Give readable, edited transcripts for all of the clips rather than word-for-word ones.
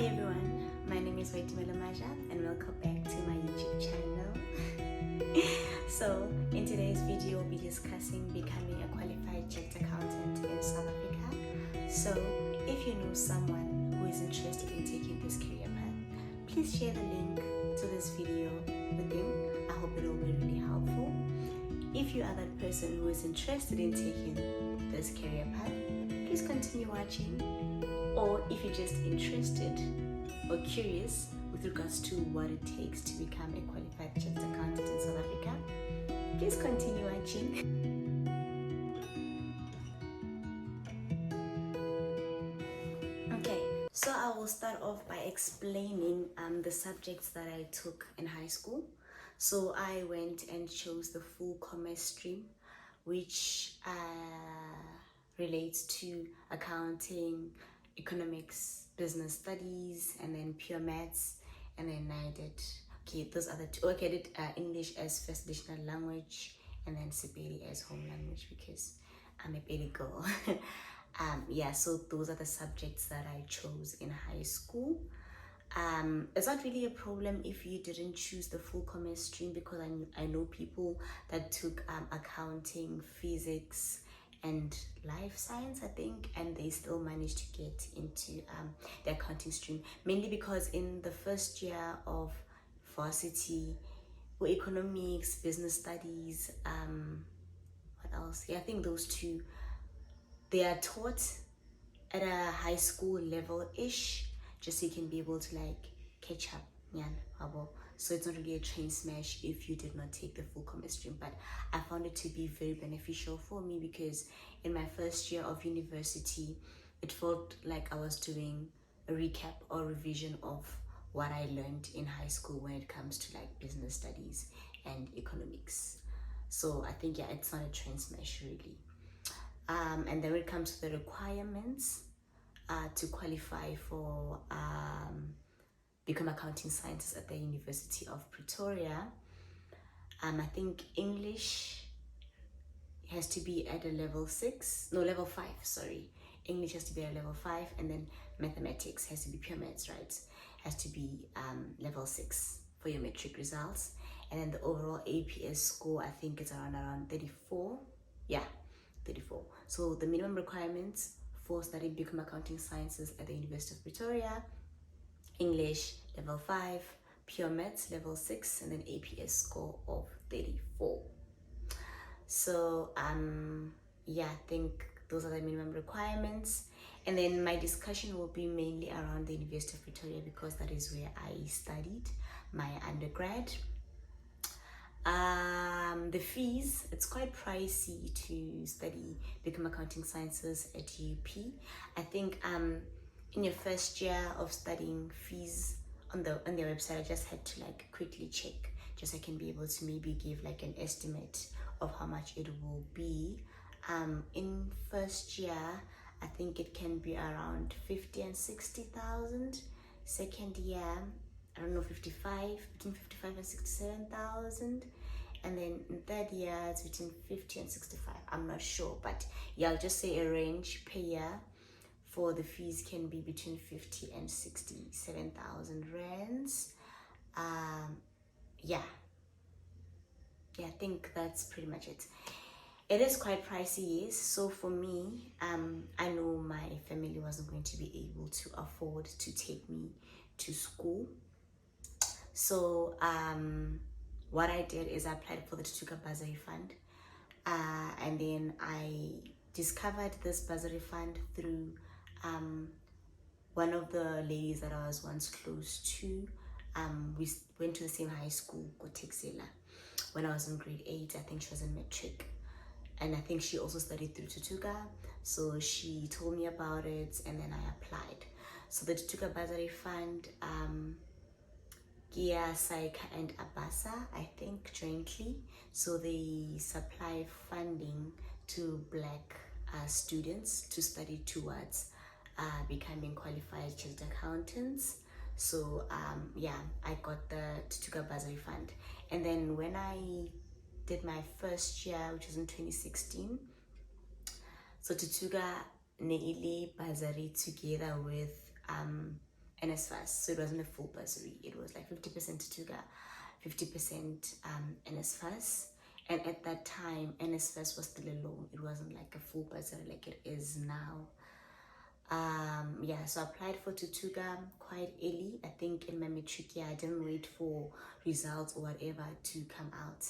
Hi everyone, my name is Waitimelo Maja and welcome back to my YouTube channel. So in today's video we'll be discussing becoming a qualified chartered accountant in South Africa. So if you know someone who is interested in taking this career path, please share the link to this video with them. I hope it will be really helpful. If you are that person who is interested in taking this career path, please continue watching. Or if you're just interested or curious with regards to what it takes to become a qualified chartered accountant in South Africa, please continue watching. Okay, so I will start off by explaining the subjects that I took in high school. So I went and chose the full commerce stream, which relates to accounting, economics, business studies, and then pure maths. And then I did, those other two. Okay, I did English as first additional language, and then Sepedi as home language because I'm a Pedi girl. Yeah, so those are the subjects that I chose in high school. It's not really a problem if you didn't choose the full commerce stream, because I know people that took accounting, physics, and life science, I think, and they still managed to get into the accounting stream, mainly because in the first year of varsity, or economics, business studies, what else? Yeah, I think those two, they are taught at a high school level-ish, just so you can be able to like catch up. Yeah, so it's not really a train smash if you did not take the full commerce stream, but I found it to be very beneficial for me because in my first year of university, it felt like I was doing a recap or revision of what I learned in high school when it comes to like business studies and economics. So I think, yeah, it's not a train smash really. And then when it comes to the requirements to qualify for become accounting scientist at the University of Pretoria, I think English has to be at a level 5, sorry. English has to be at a level 5, and then mathematics has to be pure maths, right? Has to be level 6 for your metric results. And then the overall APS score, I think it's around 34. Yeah, 34. So the minimum requirements for studying become accounting sciences at the University of Pretoria: English level 5, pure maths level 6, and then APS score of 34. So yeah, I think those are the minimum requirements. And then my discussion will be mainly around the University of Pretoria because that is where I studied my undergrad. The fees, it's quite pricey to study become accounting sciences at UP. I think in your first year of studying, fees on their website, I just had to like quickly check just so I can be able to maybe give like an estimate of how much it will be. In first year, I think it can be around 50 and 60,000. Second year, I don't know, between 55 and 67,000. And then in third year, it's between 50 and 65. I'm not sure, but yeah, I'll just say a range per year for the fees can be between 50 and 67,000 rands. Yeah, I think that's pretty much it. It is quite pricey, yes. So for me, I know my family wasn't going to be able to afford to take me to school. So what I did is I applied for the Tutuka Bursary Fund, and then I discovered this bursary fund through one of the ladies that I was once close to. We went to the same high school, Koteksela. When I was in grade 8, I think she was in matric, and I think she also studied through Tutuka. So she told me about it, and then I applied. So the Tutuka Bursary Fund, Gia, Saika, and Abasa, I think, jointly. So they supply funding to Black students to study towards becoming qualified chartered accountants. So yeah, I got the Tutuka Bursary Fund. And then when I did my first year, which was in 2016, so Tutuka Neili Bursary together with NSFAS, so it wasn't a full bursary. It was like 50% Tuga, 50% NSFAS. And at that time, NSFAS was still a loan. It wasn't like a full bursary like it is now. Yeah, so I applied for Tutuga quite early. I think in my matric year, I didn't wait for results or whatever to come out.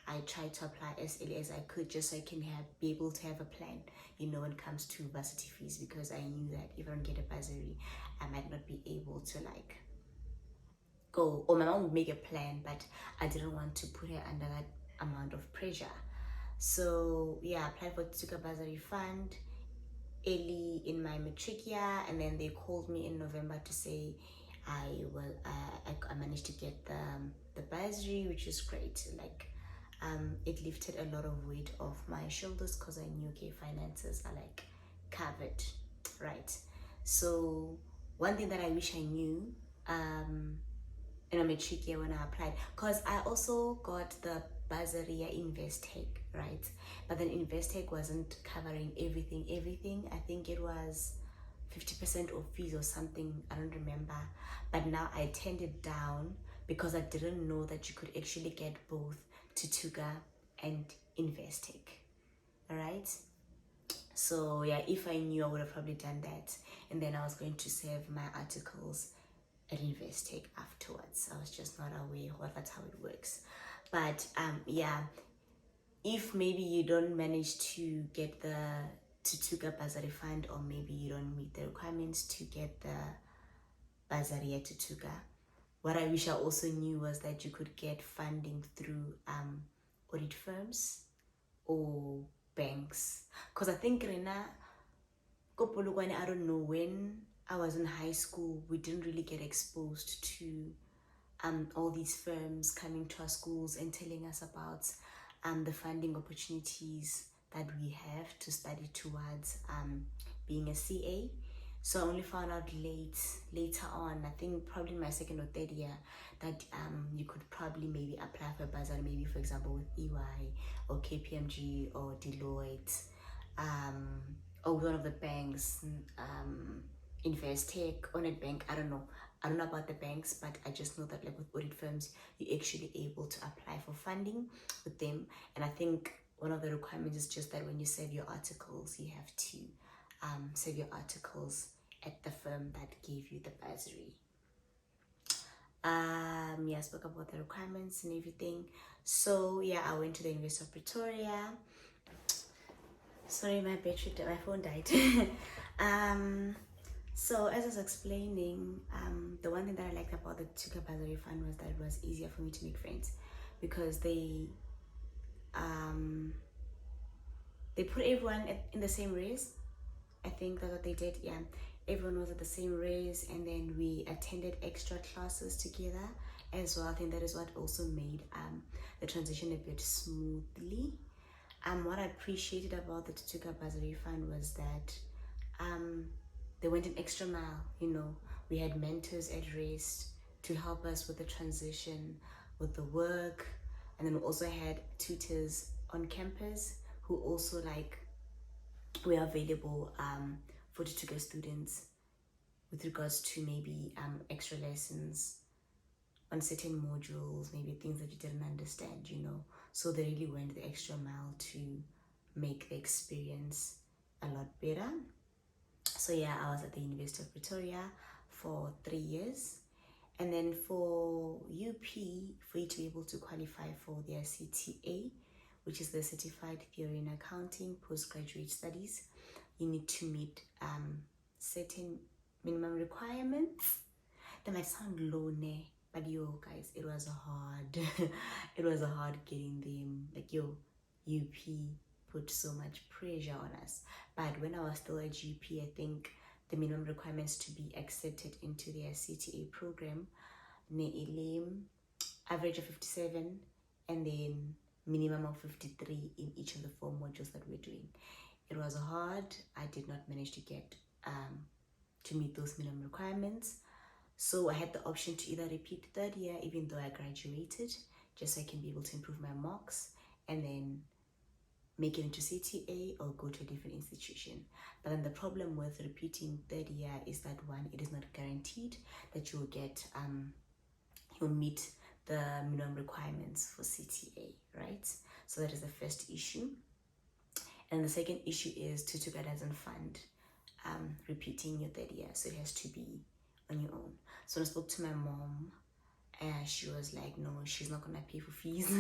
I tried to apply as early as I could just so I can be able to have a plan, when it comes to varsity fees, because I knew that if I don't get a bursary, I might not be able to like go, or my mom would make a plan, but I didn't want to put her under that amount of pressure. So yeah, I applied for Tutuga bursary fund early in my matric year, and then they called me in November to say I managed to get the bursary, which is great. Like it lifted a lot of weight off my shoulders because I knew, okay, finances are like covered, right? So one thing that I wish I knew in a matric year when I applied, because I also got the bursary at Investec, right? But then Investec wasn't covering everything. I think it was 50% of fees or something, I don't remember. But now I turned it down because I didn't know that you could actually get both Tutuga and Investec, all right? So yeah, if I knew, I would have probably done that. And then I was going to save my articles at Investec afterwards. I was just not aware that's how it works. But yeah, if maybe you don't manage to get the Tutuga bursary fund, or maybe you don't meet the requirements to get the bursary at Tutuga, what I wish I also knew was that you could get funding through audit firms or banks. Because I think Rena, I don't know, when I was in high school, we didn't really get exposed to all these firms coming to our schools and telling us about the funding opportunities that we have to study towards being a CA. So I only found out later on, I think probably my second or third year, that you could probably maybe apply for a bursary, maybe for example with EY or KPMG or Deloitte, or one of the banks, Investec, Onet Bank. I don't know about the banks, but I just know that like with audit firms, you're actually able to apply for funding with them. And I think one of the requirements is just that when you save your articles, you have to save your articles at the firm that gave you the bursary. Yeah, I spoke about the requirements and everything. So yeah, I went to the University of Pretoria. Sorry, my phone died. So as I was explaining, the one thing that I liked about the Tuka bursary fund was that it was easier for me to make friends, because they put everyone in the same race. I think that's what they did. Yeah, everyone was at the same race, and then we attended extra classes together as well. I think that is what also made the transition a bit smoothly. What I appreciated about the Tutuga bursary fund was that they went an extra mile. We had mentors at rest to help us with the transition, with the work, and then we also had tutors on campus who also were available for Tutuga students with regards to maybe extra lessons on certain modules, maybe things that you didn't understand, So they really went the extra mile to make the experience a lot better. So yeah, I was at the University of Pretoria for 3 years. And then for UP, for you to be able to qualify for their CTA, which is the Certified Theory in Accounting Postgraduate Studies, you need to meet certain minimum requirements. That might sound low, but guys, it was hard. It was hard getting them. UP put so much pressure on us. But when I was still at UP, I think the minimum requirements to be accepted into their CTA program, average of 57, and then minimum of 53 in each of the 4 modules that we're doing. It was hard. I did not manage to get to meet those minimum requirements. So I had the option to either repeat 3rd year, even though I graduated, just so I can be able to improve my marks, and then make it into CTA or go to a different institution. But then the problem with repeating third year is that one, it is not guaranteed that you'll get you'll meet the minimum requirements for CTA, right? So that is the first issue. And the second issue is Tutuka doesn't fund repeating your third year, so it has to be on your own. So when I spoke to my mom, she was like, no, she's not gonna pay for fees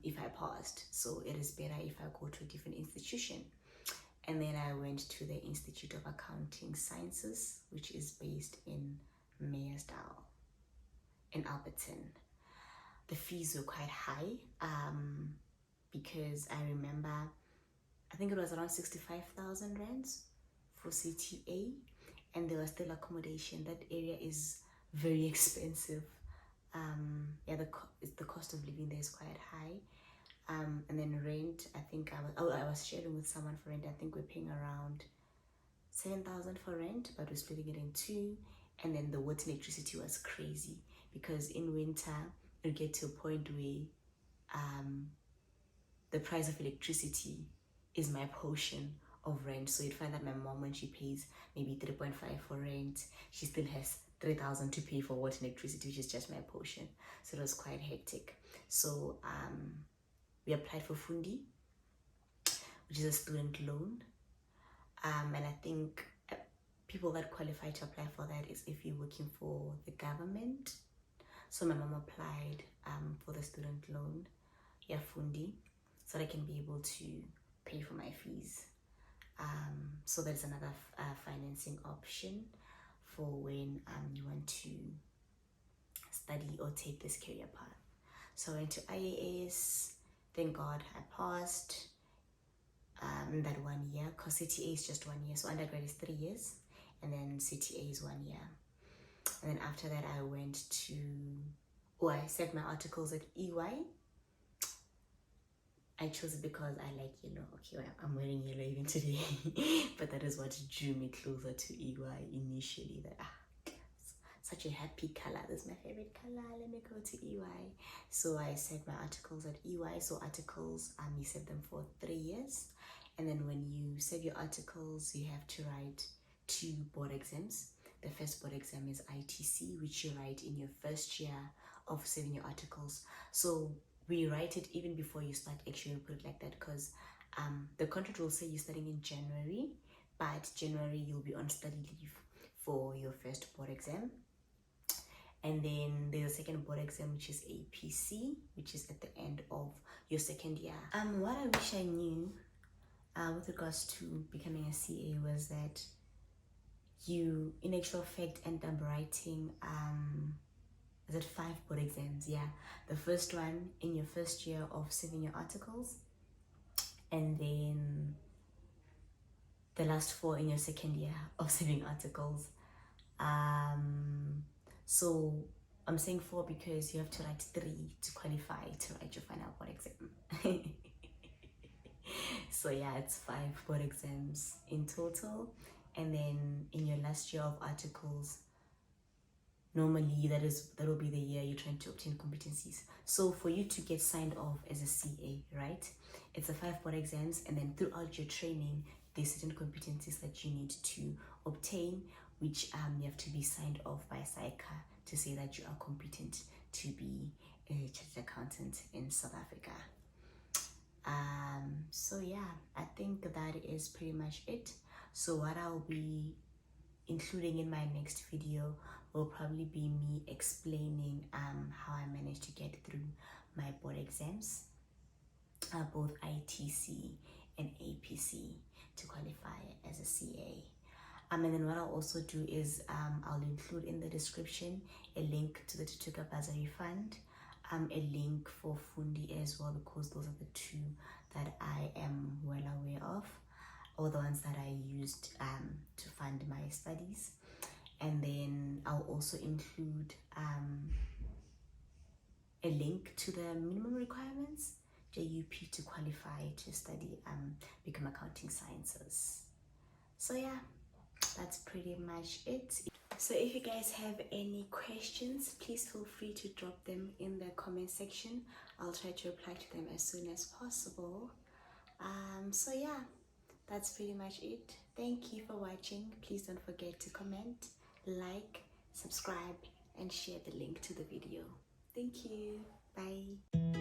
if I passed. So it is better if I go to a different institution. And then I went to the Institute of Accounting Sciences, which is based in Meyersdale in Alberton. The fees were quite high because I remember, I think it was around 65,000 rands for CTA, and there was still accommodation. That area is very expensive. Yeah, the cost of living there is quite high. And then rent, I think I was sharing with someone for rent. I think we're paying around 7,000 for rent, but we're splitting it in two. And then the water and electricity was crazy because in winter you get to a point where the price of electricity is my portion of rent. So you'd find that my mom, when she pays maybe 3.5 for rent, she still has 3,000 to pay for water and electricity, which is just my portion. So it was quite hectic. So we applied for Fundi, which is a student loan. And I think people that qualify to apply for that is if you're working for the government. So my mom applied for the student loan, Fundi, so that I can be able to pay for my fees. So there's another financing option for when you want to study or take this career path. So I went to IAS. Thank God I passed in that 1 year, because CTA is just 1 year. So undergrad is 3 years, and then CTA is 1 year. And then after that, I went to, I set my articles at EY. I chose it because I like yellow. Okay, I'm wearing yellow even today. But that is what drew me closer to EY initially. That such a happy color. This is my favorite color. Let me go to EY. So I set my articles at EY. So articles, you set them for 3 years. And then when you set your articles, you have to write 2 board exams. The first board exam is ITC, which you write in your first year of saving your articles. So we write it even before you start. Actually, we put it like that because the contract will say you're studying in January, but January you'll be on study leave for your first board exam. And then there's a second board exam, which is APC, which is at the end of your second year. What I wish I knew with regards to becoming a CA was that you, in actual fact, end up writing is it 5 board exams? Yeah, the first one in your first year of saving your articles, and then the last 4 in your second year of saving articles. So I'm saying 4 because you have to write 3 to qualify to write your final board exam. So yeah, it's 5 board exams in total. And then in your last year of articles, normally that will be the year you're trying to obtain competencies. So for you to get signed off as a CA, right, it's a 5 board exams, and then throughout your training there's certain competencies that you need to obtain, which you have to be signed off by SAICA to say that you are competent to be a chartered accountant in South Africa. So yeah, I think that is pretty much it. So what I'll be including in my next video will probably be me explaining how I managed to get through my board exams, both ITC and APC, to qualify as a CA. And then what I'll also do is I'll include in the description a link to the Tutuka Bursary Fund, a link for Fundi as well, because those are the 2 that I am well aware of, or the ones that I used to fund my studies. And then I'll also include a link to the minimum requirements, JUP, to qualify to study become accounting sciences. So yeah, that's pretty much it. So if you guys have any questions, please feel free to drop them in the comment section. I'll try to reply to them as soon as possible. So yeah, that's pretty much it. Thank you for watching. Please don't forget to comment, like, subscribe, and share the link to the video. Thank you. Bye.